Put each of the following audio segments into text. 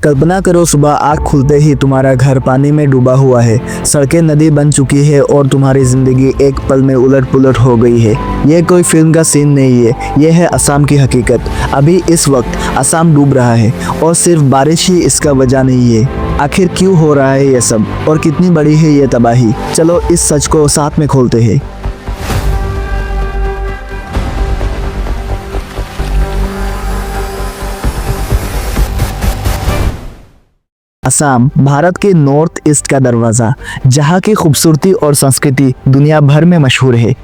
कल्पना करो सुबह आँख खुलते ही तुम्हारा घर पानी में डूबा हुआ है, सड़कें नदी बन चुकी है और तुम्हारी जिंदगी एक पल में उलट पुलट हो गई है। ये कोई फिल्म का सीन नहीं है, ये है असम की हकीकत। अभी इस वक्त असम डूब रहा है और सिर्फ बारिश ही इसका वजह नहीं है। आखिर क्यों हो रहा है ये सब और कितनी बड़ी है ये तबाही? चलो इस सच को साथ में खोलते हैं। असम भारत के नॉर्थ ईस्ट का दरवाज़ा, जहाँ की खूबसूरती और संस्कृति दुनिया भर में मशहूर है।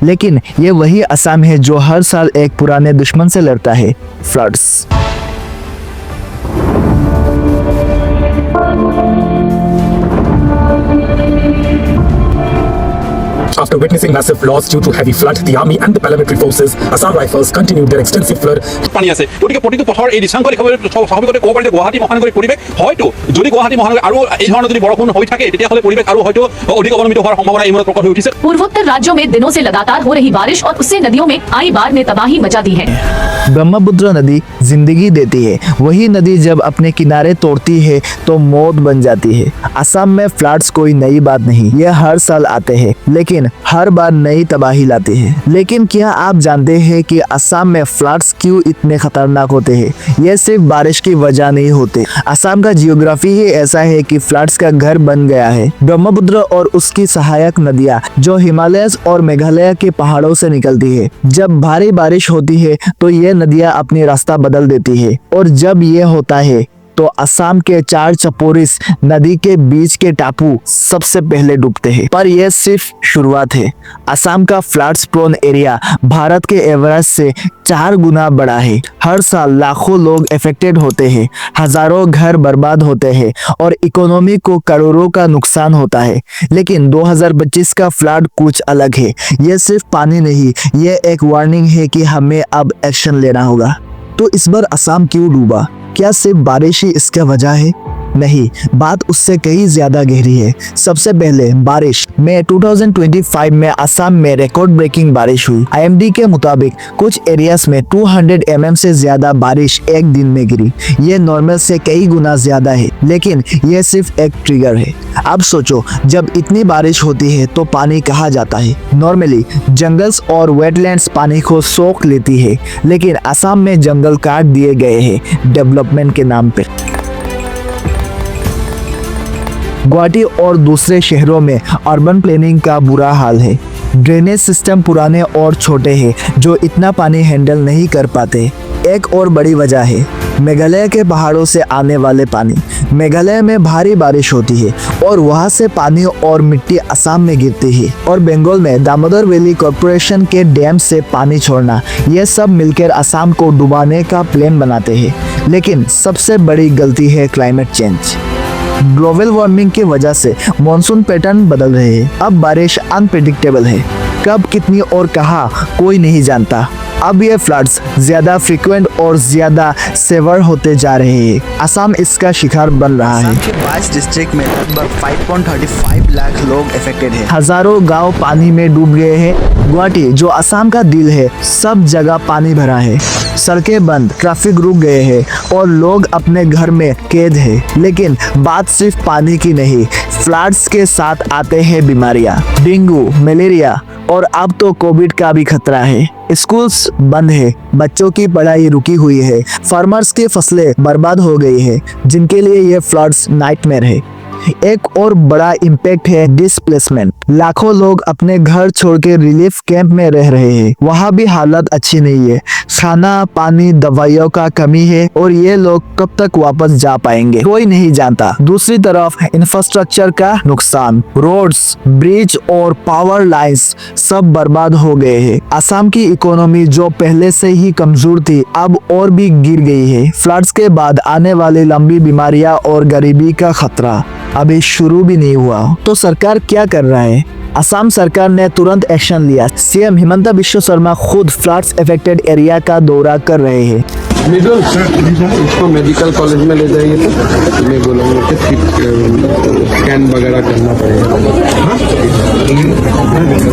लेकिन ये वही असम है जो हर साल एक पुराने दुश्मन से लड़ता है, floods. After witnessing massive loss due to heavy flood, the army and the paramilitary forces, Assam Rifles, continued their extensive flood. পানী আছে গতিকে প্ৰতিটো পথৰ এই দৃশ্যাংকলিকভাৱে স্বাভাৱিকতে ক'ব পাৰি যে গুৱাহাটী মহানগৰীৰ পৰিৱেশ হয়তো যদি গুৱাহাটী মহানগৰী আৰু এই ধৰণৰ যদি বৰষুণ হৈ থাকে তেতিয়াহ'লে পৰিৱেশ আৰু হয়তো অধিক অৱনমিত হোৱাৰ সম্ভাৱনা এই মুহূৰ্তত প্ৰকট হৈ উঠিছে। पूर्वोत्तर राज्यों में दिनों से लगातार हो रही बारिश और उससे नदियों में आई बाढ़ ने तबाही मचा दी है। ब्रह्मपुत्र नदी जिंदगी देती है, वही नदी जब अपने किनारे तोड़ती है तो मौत बन जाती है। असम में फ्लड्स कोई नई बात नहीं, ये हर साल आते हैं, लेकिन हर बार नई तबाही लाते हैं। लेकिन क्या आप जानते हैं कि असम में फ्लड्स क्यों इतने खतरनाक होते हैं? ये सिर्फ बारिश की वजह नहीं होते, असम का जियोग्राफी ही ऐसा है कि फ्लड्स का घर बन गया है। ब्रह्मपुत्र और उसकी सहायक नदियाँ जो हिमालय और मेघालय के पहाड़ों से निकलती है, जब भारी बारिश होती है तो ये नदियाँ अपनी रास्ता बदल देती है, और जब ये होता है तो असम के 4 चपोरिस नदी के बीच के टापू सबसे पहले डूबते हैं। पर यह सिर्फ शुरुआत है। असम का फ्लड्स प्रोन एरिया भारत के एवरेज से 4 गुना बड़ा है। हर साल लाखों लोग अफेक्टेड होते हैं, हजारों घर बर्बाद होते हैं और इकोनॉमी को करोड़ों का नुकसान होता है। लेकिन 2025 का फ्लड कुछ अलग है। ये सिर्फ पानी नहीं, ये एक वार्निंग है कि हमें अब एक्शन लेना होगा। तो इस बार असम क्यों डूबा? क्या सिर्फ बारिश ही इसका वजह है? नहीं, बात उससे कहीं ज्यादा गहरी है। सबसे पहले बारिश में 2025 में असम में रिकॉर्ड ब्रेकिंग बारिश हुई। IMD के मुताबिक कुछ एरियाज में 200 mm से ज्यादा बारिश एक दिन में गिरी। ये नॉर्मल से कई गुना ज्यादा है, लेकिन ये सिर्फ एक ट्रिगर है। अब सोचो, जब इतनी बारिश होती है तो पानी कहाँ जाता है? नॉर्मली जंगल्स और वेटलैंड्स पानी को सोख लेती है, लेकिन असम में जंगल काट दिए गए हैं डेवलपमेंट के नाम पे। गुवाहाटी और दूसरे शहरों में अर्बन प्लानिंग का बुरा हाल है। ड्रेनेज सिस्टम पुराने और छोटे हैं जो इतना पानी हैंडल नहीं कर पाते। एक और बड़ी वजह है मेघालय के पहाड़ों से आने वाले पानी। मेघालय में भारी बारिश होती है और वहां से पानी और मिट्टी असम में गिरती है, और बंगाल में दामोदर वैली कॉर्पोरेशन के डैम से पानी छोड़ना, ये सब मिलकर असम को डुबाने का प्लान बनाते हैं। लेकिन सबसे बड़ी गलती है क्लाइमेट चेंज। ग्लोबल वार्मिंग की वजह से मॉनसून पैटर्न बदल रहे हैं। अब बारिश अनप्रेडिक्टेबल है, कब कितनी और कहाँ कोई नहीं जानता। अब ये फ्लड्स ज्यादा फ्रीक्वेंट और ज्यादा सेवर होते जा रहे हैं। असम इसका शिकार बन रहा है। 22 डिस्ट्रिक्ट में लगभग 5.35 लाख लोग अफेक्टेड हैं। हजारों गांव पानी में डूब गए हैं। गुवाहाटी जो असम का दिल है, सब जगह पानी भरा है। सड़कें बंद, ट्रैफिक रुक गए हैं और लोग अपने घर में कैद है। लेकिन बात सिर्फ पानी की नहीं, फ्लड्स के साथ आते हैं बीमारियां, डेंगू, मलेरिया और अब तो कोविड का भी खतरा है। स्कूल्स बंद है, बच्चों की पढ़ाई रुकी हुई है, फार्मर्स की फसलें बर्बाद हो गई है, जिनके लिए ये फ्लड्स नाइटमेयर है। एक और बड़ा इम्पैक्ट है डिस्प्लेसमेंट। लाखों लोग अपने घर छोड़ के रिलीफ कैंप में रह रहे हैं। वहाँ भी हालत अच्छी नहीं है, खाना, पानी, दवाइयों का कमी है और ये लोग कब तक वापस जा पाएंगे कोई नहीं जानता। दूसरी तरफ इंफ्रास्ट्रक्चर का नुकसान, रोड्स, ब्रिज और पावर लाइंस सब बर्बाद हो गए हैं। असम की इकोनॉमी जो पहले से ही कमजोर थी, अब और भी गिर गई है। फ्लड्स के बाद आने वाली लंबी बीमारियां और गरीबी का खतरा अभी शुरू भी नहीं हुआ। तो सरकार क्या कर रहा है? असम सरकार ने तुरंत एक्शन लिया। CM हिमंता बिश्व शर्मा खुद फ्लड्स अफेक्टेड एरिया का दौरा कर रहे हैं। मिडल इसको मेडिकल कॉलेज में ले जाइए तो मैं बोलूँगा कि स्कैन वगैरह करना पड़ेगा।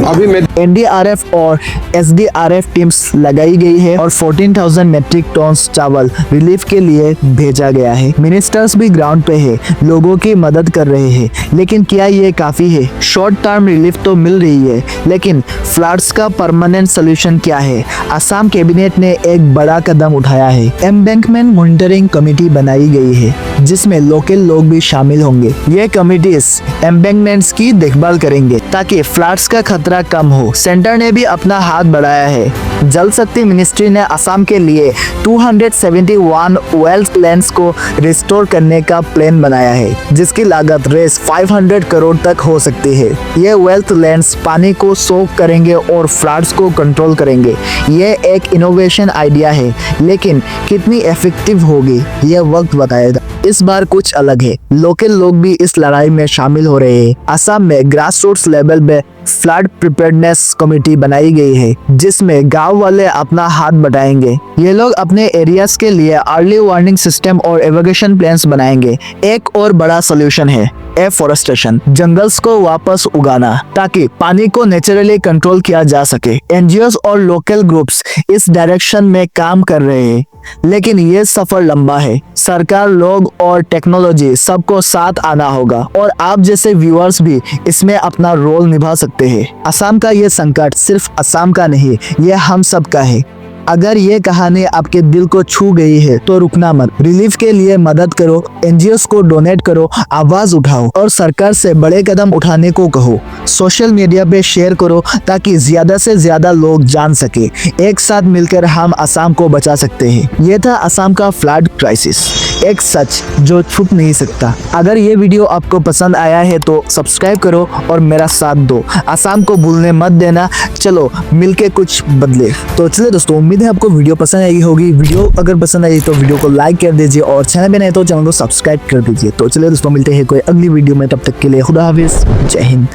अभी मैं एनडीआरएफ और एसडीआरएफ टीम्स लगाई गई है और 14,000 मेट्रिक टन चावल रिलीफ के लिए भेजा गया है। मिनिस्टर्स भी ग्राउंड पे है, लोगों की मदद कर रहे हैं, लेकिन क्या ये काफी है? शॉर्ट टर्म रिलीफ तो मिल रही है, लेकिन फ्लड्स का परमानेंट सोल्यूशन क्या है? असम कैबिनेट ने एक बड़ा कदम उठाया है। एम्बैंकमेंट मॉनिटरिंग कमेटी बनाई गई है, जिसमें लोकल लोग भी शामिल होंगे। ये कमिटीज एम्बैंकमेंट्स की देखभाल करेंगे ताकि फ्लड्स का खतरा कम हो। सेंटर ने भी अपना हाथ बढ़ाया है। जल शक्ति मिनिस्ट्री ने असम के लिए 271 वेल्थ लैंड्स को रिस्टोर करने का प्लान बनाया है, जिसकी लागत रेस 500 करोड़ तक हो सकती है। ये वेल्थ लैंड्स पानी को सोक करेंगे और फ्लड्स को कंट्रोल करेंगे। ये एक इनोवेशन आइडिया है, लेकिन कितनी इफेक्टिव होगी ये वक्त बताएगा। इस बार कुछ अलग है, लोकल लोग भी इस लड़ाई में शामिल हो रहे हैं। असम में ग्रास रूट्स लेवल पे फ्लड प्रिपेयर्डनेस कमेटी बनाई गई है, जिसमें गांव वाले अपना हाथ बटाएंगे। ये लोग अपने एरियाज के लिए अर्ली वार्निंग सिस्टम और एवोकेशन प्लान्स बनाएंगे। एक और बड़ा सोल्यूशन है एफोरेस्टेशन, जंगल्स को वापस उगाना ताकि पानी को नेचुरली कंट्रोल किया जा सके। एनजीओस और लोकल ग्रुप्स इस डायरेक्शन में काम कर रहे हैं, लेकिन ये सफर लंबा है। सरकार, लोग और टेक्नोलॉजी सबको साथ आना होगा, और आप जैसे व्यूअर्स भी इसमें अपना रोल निभा सकते हैं। असम का ये संकट सिर्फ असम का नहीं, ये हम सब का है। अगर ये कहानी आपके दिल को छू गई है तो रुकना मत, रिलीफ के लिए मदद करो, एनजीओस को डोनेट करो, आवाज उठाओ और सरकार से बड़े कदम उठाने को कहो। सोशल मीडिया पे शेयर करो ताकि ज्यादा से ज्यादा लोग जान सके। एक साथ मिलकर हम असम को बचा सकते हैं। ये था असम का फ्लड क्राइसिस, एक सच जो छुप नहीं सकता। अगर ये वीडियो आपको पसंद आया है तो सब्सक्राइब करो और मेरा साथ दो। असम को भूलने मत देना। चलो मिलके कुछ बदले। तो चलिए दोस्तों, उम्मीद है आपको वीडियो पसंद आई होगी। वीडियो अगर पसंद आई तो वीडियो को लाइक कर दीजिए और चैनल पे नए तो चैनल को सब्सक्राइब कर दीजिए। तो चलिए दोस्तों, मिलते हैं कोई अगली वीडियो में, तब तक के लिए खुदा हाफिज, जय हिंद।